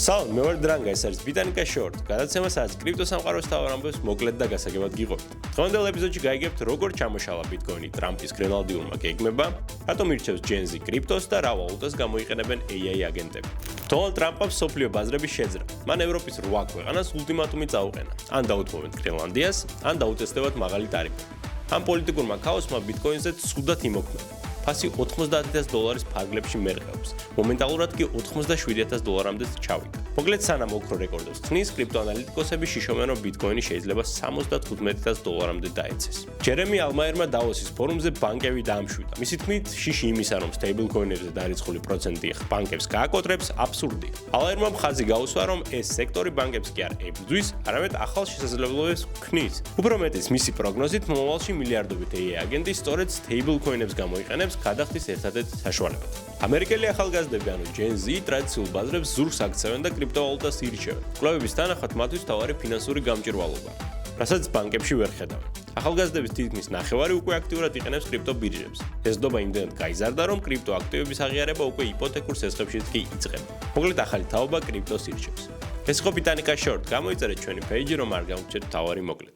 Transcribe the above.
სალამ, მე ვარ დრანგა, ეს არის ბიტანიკა შორტ. გადაცემა, სადაც კრიპტოსამყაროს მთავარ ამბებს მოკლედ და გასაგებად გიყვებით. დღევანდელ ეპიზოდში გაიგებთ, როგორ ჩამოშალა ბიტკოინი ტრამპის გრენლანდიურმა გეგმებმა, რატომ ირჩევს Gen Z კრიპტოს და რა ვალუტას გამოიყენებენ AI აგენტები. დონალდ ტრამპმა მსოფლიო ბაზრების შეძრა. მან ევროპის 8 ქვეყანას ულტიმატუმი წაუყენა. ან დაუთმობენ გრენლანდიას, ან დაუწესდებათ მაღალი ტარიფი. ამ პოლიტიკურმა ქაოსმა ბიტკოინზე ცუდად იმოქმედა. ფასი $80,000 ფარგლებში მერყეობს. მომენტალურად კი $87,000-მდე ჩავიდა. მოკლედ სანამ ოქრო რეკორდებს ხნის, კრიპტოანალიტიკოსები შიშობენ, რომ ბიტკოინი შეიძლება $75,000-მდე დაეცეს. ჯერემი ალმაერმა დავოსის ფორუმზე ბანკები დაამშვიდა. მისი თქმით, შიში იმისა, რომ სტეიბლკოინებზე დარიცხული პროცენტი ბანკებს გააკოტრებს, აბსურდია. ალმაერმა მხაზი გაუსვა, რომ ეს სექტორი ბანკებს კი არ ებრძვის, არამედ ახალ შესაძლებლობებს ქმნის. უფრო მეტიც, მისი პროგნოზით, მომავალში მილიარდობით AI აგენტი სწორედ სტეიბლკოინებს გამოიყენებს გადახდის ერთადერთ საშუალებად. ამერიკელი ახალგაზრდები, ანუ Gen Z, ტრადიციულ ბაზრებს ზურგს აქცევენ და კრიპტოვალუტას ირჩევენ. კვლევების თანახმად მათთვის მთავარი ფინანსური გამჭვირვალობა, რასაც ბანკებში ვერ ხედავენ. ახალგაზრდების თითქმის ნახევარი უკვე აქტიურად იყენებს კრიპტობირჟებს. ეს ნდობა იმდენად გაიზარდა, რომ კრიპტოაქტივების აღიარება უკვე იპოთეკურ სესხებშიც კი იწყება. მოკლედ ახალი თაობა კრიპტოს ირჩევს. ეს იყო ბიტანიკა შორტ. გამოიწერეთ ჩვენი პეიჯი, რომ არ გამოგჩეთ მთავარი მოკლედ.